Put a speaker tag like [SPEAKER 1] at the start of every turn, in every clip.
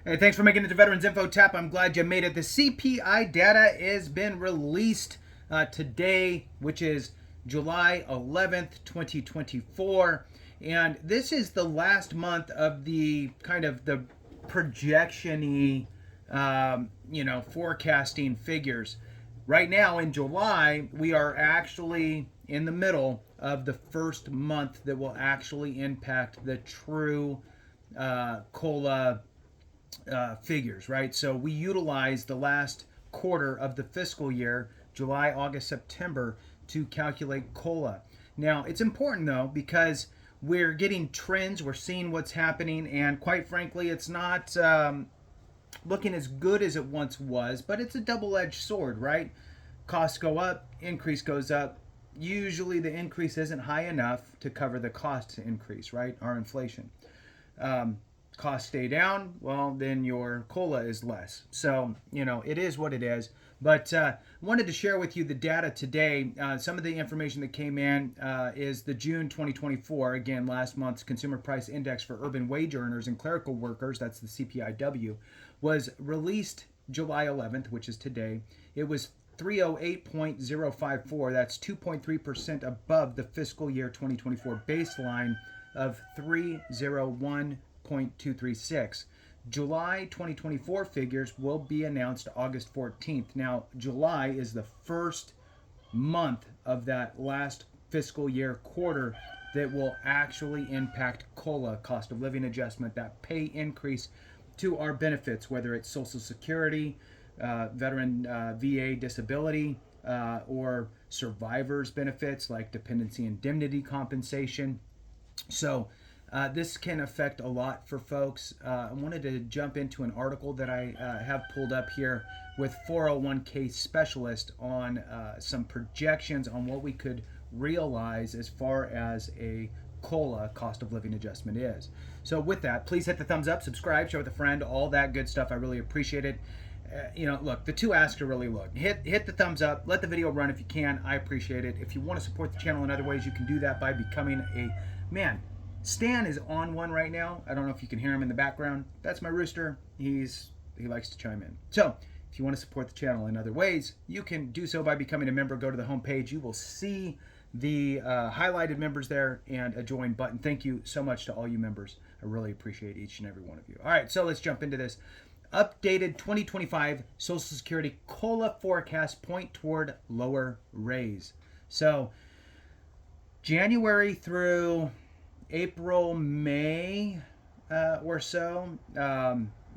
[SPEAKER 1] Hey, thanks for making it to Veterans Info Tap. I'm glad you made it. The CPI data has been released today, which is July 11th, 2024. And this is the last month of the kind of the projection-y, forecasting figures. Right now in July, we are actually in the middle of the first month that will actually impact the true COLA figures, right? So we utilize the last quarter of the fiscal year, July, August, September, to calculate COLA. Now, it's important though because we're getting trends, we're seeing what's happening, and quite frankly, it's not looking as good as it once was, but it's a double-edged sword, right? Costs go up, increase goes up. Usually the increase isn't high enough to cover the cost increase, right? Our inflation. Costs stay down, well, then your COLA is less. So, it is what it is. But wanted to share with you the data today. Some of the information that came in is the June 2024, again, last month's Consumer Price Index for urban wage earners and clerical workers, that's the CPIW, was released July 11th, which is today. It was 308.054. That's 2.3% above the fiscal year 2024 baseline of 301.236. July 2024 figures will be announced August 14th. Now, July is the first month of that last fiscal year quarter that will actually impact COLA, cost of living adjustment, that pay increase to our benefits, whether it's Social Security, veteran VA disability, or survivors benefits like dependency indemnity compensation. So this can affect a lot for folks. I wanted to jump into an article that I have pulled up here with 401k specialist on some projections on what we could realize as far as a COLA, cost of living adjustment, is. So with that, please hit the thumbs up, subscribe, share with a friend, all that good stuff. I really appreciate it. Look, the two asks are really, hit the thumbs up, let the video run if you can. I appreciate it. If you want to support the channel in other ways, you can do that by becoming a man. Stan is on one right now. I don't know if you can hear him in the background. That's my rooster. He likes to chime in. So if you want to support the channel in other ways, you can do so by becoming a member. Go to the homepage. You will see the highlighted members there and a join button. Thank you so much to all you members. I really appreciate each and every one of you. All right, so let's jump into this. Updated 2025 Social Security COLA forecast point toward lower raise. So January through April, May or so,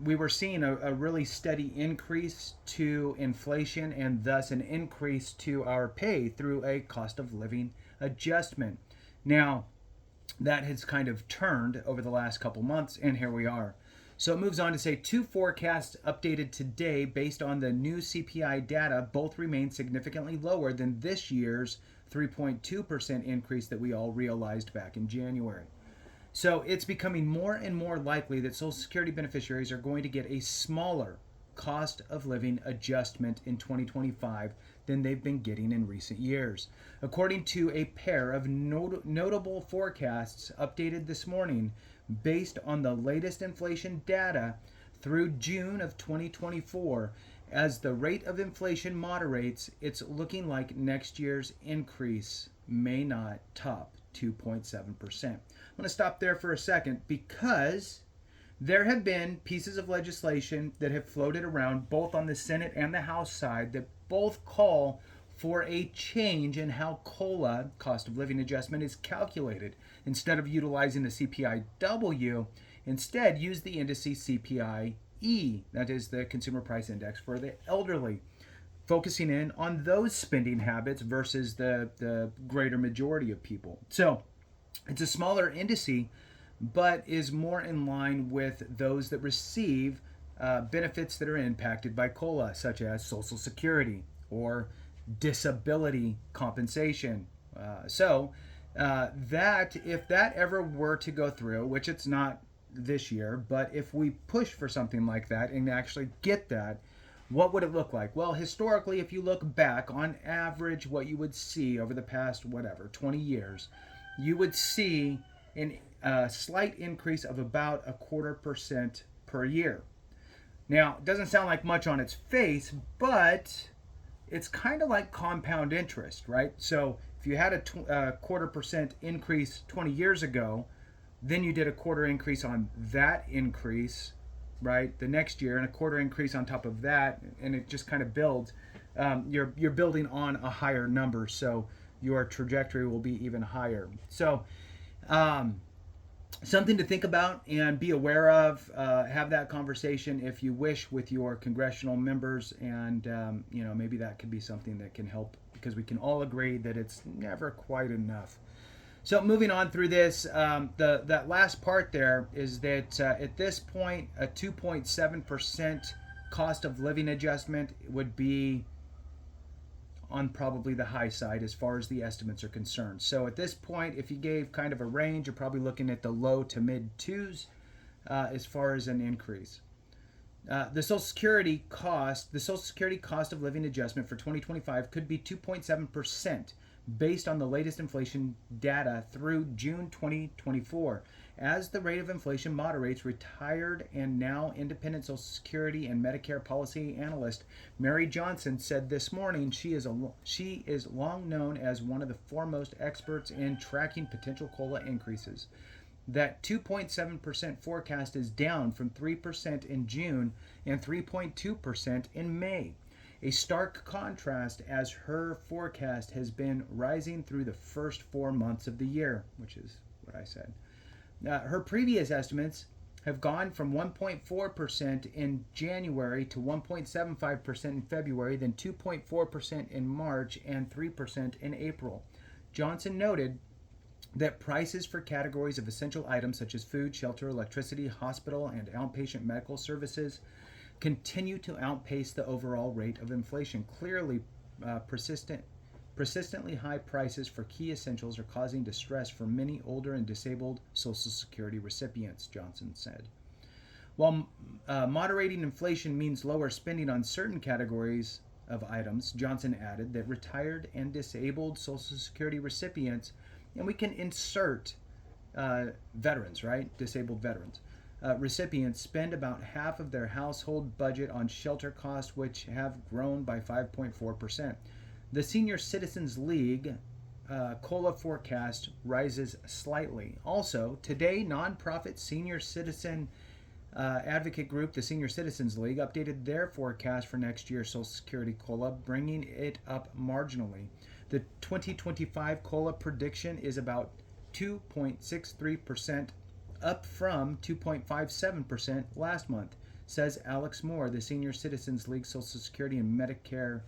[SPEAKER 1] we were seeing a really steady increase to inflation and thus an increase to our pay through a cost of living adjustment. Now, that has kind of turned over the last couple months, and here we are. So it moves on to say two forecasts updated today based on the new CPI data both remain significantly lower than this year's 3.2% increase that we all realized back in January. So it's becoming more and more likely that Social Security beneficiaries are going to get a smaller cost of living adjustment in 2025 than they've been getting in recent years. According to a pair of notable forecasts updated this morning based on the latest inflation data through June of 2024, as the rate of inflation moderates, it's looking like next year's increase may not top 2.7%. I'm going to stop there for a second because there have been pieces of legislation that have floated around both on the Senate and the House side that both call for a change in how COLA, cost of living adjustment, is calculated. Instead of utilizing the CPIW, instead use the indice CPI-E, that is the Consumer Price Index for the elderly, focusing in on those spending habits versus the greater majority of people. So it's a smaller indice, but is more in line with those that receive benefits that are impacted by COLA, such as Social Security or disability compensation. That if that ever were to go through, which it's not this year, but if we push for something like that and actually get that, what would it look like? Well, historically, if you look back, on average, what you would see over the past, 20 years, you would see a slight increase of about 0.25% per year. Now, it doesn't sound like much on its face, but it's kind of like compound interest, right? So if you had a quarter percent increase 20 years ago, then you did a quarter increase on that increase, right, the next year, and a quarter increase on top of that, and it just kind of builds. You're building on a higher number, so your trajectory will be even higher. So something to think about and be aware of. Have that conversation if you wish with your congressional members, and maybe that could be something that can help, because we can all agree that it's never quite enough. So moving on through this, that last part there is that at this point, a 2.7% cost of living adjustment would be on probably the high side as far as the estimates are concerned. So at this point, if you gave kind of a range, you're probably looking at the low to mid twos as far as an increase. The Social Security cost of living adjustment for 2025 could be 2.7%. Based on the latest inflation data through June 2024. As the rate of inflation moderates, retired and now independent Social Security and Medicare policy analyst Mary Johnson said this morning she is long known as one of the foremost experts in tracking potential COLA increases. That 2.7% forecast is down from 3% in June and 3.2% in May. A stark contrast, as her forecast has been rising through the first 4 months of the year, which is what I said. Her previous estimates have gone from 1.4% in January to 1.75% in February, then 2.4% in March, and 3% in April. Johnson noted that prices for categories of essential items such as food, shelter, electricity, hospital, and outpatient medical services continue to outpace the overall rate of inflation. Clearly, persistently high prices for key essentials are causing distress for many older and disabled Social Security recipients, Johnson said. While moderating inflation means lower spending on certain categories of items, Johnson added that retired and disabled Social Security recipients, and we can insert veterans, right? Disabled veterans. Recipients spend about half of their household budget on shelter costs, which have grown by 5.4%. The Senior Citizens League COLA forecast rises slightly. Also, today, nonprofit senior citizen advocate group, the Senior Citizens League, updated their forecast for next year's Social Security COLA, bringing it up marginally. The 2025 COLA prediction is about 2.63%, up from 2.57% last month, says Alex Moore, the Senior Citizens League Social Security and Medicare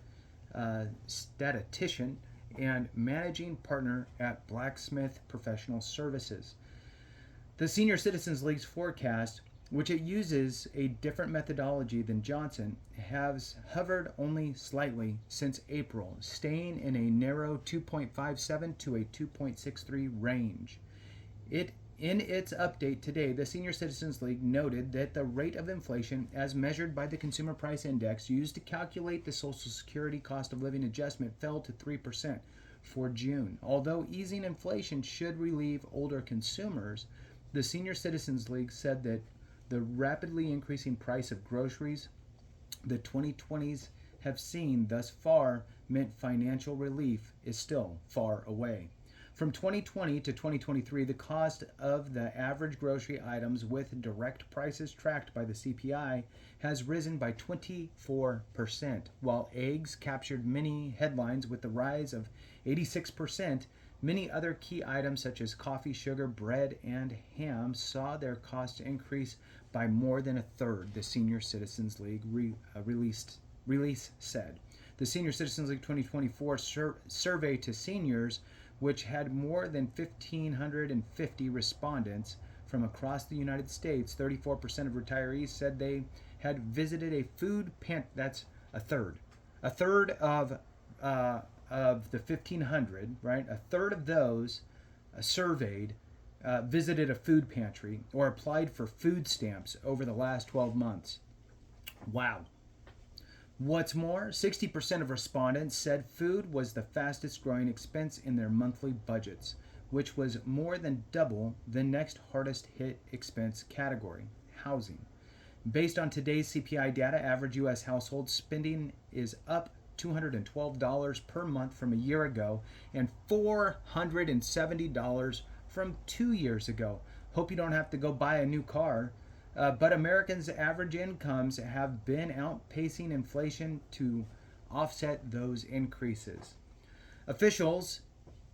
[SPEAKER 1] statistician and managing partner at Blacksmith Professional Services. The Senior Citizens League's forecast, which it uses a different methodology than Johnson, has hovered only slightly since April, staying in a narrow 2.57 to a 2.63 range. In its update today, the Senior Citizens League noted that the rate of inflation, as measured by the Consumer Price Index used to calculate the Social Security cost of living adjustment, fell to 3% for June. Although easing inflation should relieve older consumers, the Senior Citizens League said that the rapidly increasing price of groceries the 2020s have seen thus far meant financial relief is still far away. From 2020 to 2023, the cost of the average grocery items with direct prices tracked by the CPI has risen by 24%. While eggs captured many headlines with the rise of 86%, many other key items such as coffee, sugar, bread, and ham saw their costs increase by more than a third, the Senior Citizens League release said. The Senior Citizens League 2024 survey to seniors, which had more than 1,550 respondents from across the United States, 34% of retirees said they had visited a food pantry. That's a third. A third of the 1,500, right? A third of those surveyed visited a food pantry or applied for food stamps over the last 12 months. Wow. What's more, 60% of respondents said food was the fastest growing expense in their monthly budgets, which was more than double the next hardest hit expense category, housing. Based on today's CPI data, average U.S. household spending is up $212 per month from a year ago and $470 from 2 years ago. Hope you don't have to go buy a new car. But Americans' average incomes have been outpacing inflation to offset those increases. Official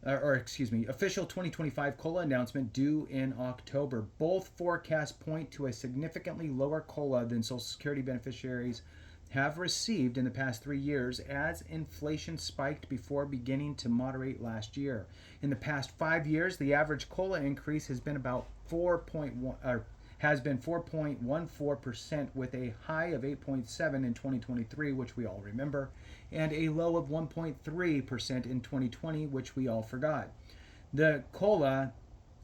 [SPEAKER 1] 2025 COLA announcement due in October. Both forecasts point to a significantly lower COLA than Social Security beneficiaries have received in the past 3 years as inflation spiked before beginning to moderate last year. In the past 5 years, the average COLA increase has been about 4.14%, with a high of 8.7 in 2023, which we all remember, and a low of 1.3% in 2020, which we all forgot. The COLA,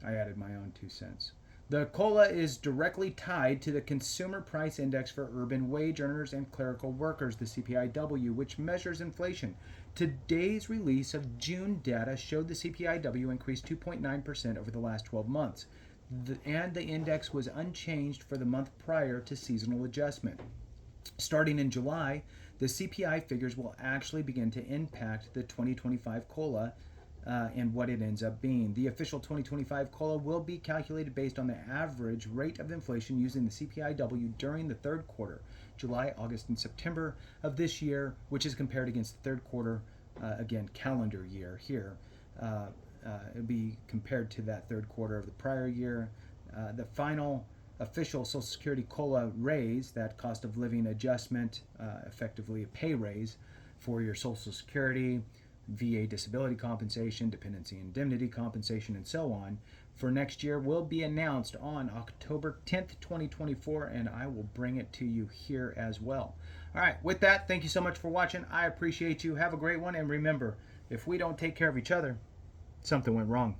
[SPEAKER 1] I added my own 2 cents. The COLA is directly tied to the Consumer Price Index for urban wage earners and clerical workers, the CPIW, which measures inflation. Today's release of June data showed the CPIW increased 2.9% over the last 12 months, and the index was unchanged for the month prior to seasonal adjustment. Starting in July, the CPI figures will actually begin to impact the 2025 COLA and what it ends up being. The official 2025 COLA will be calculated based on the average rate of inflation using the CPIW during the third quarter, July, August, and September of this year, which is compared against the third quarter, again, calendar year here. It'll be compared to that third quarter of the prior year. The final official Social Security COLA raise, that cost of living adjustment, effectively a pay raise for your Social Security, VA disability compensation, dependency indemnity compensation, and so on, for next year will be announced on October 10th, 2024, and I will bring it to you here as well. All right, with that, thank you so much for watching. I appreciate you. Have a great one, and remember, if we don't take care of each other, something went wrong.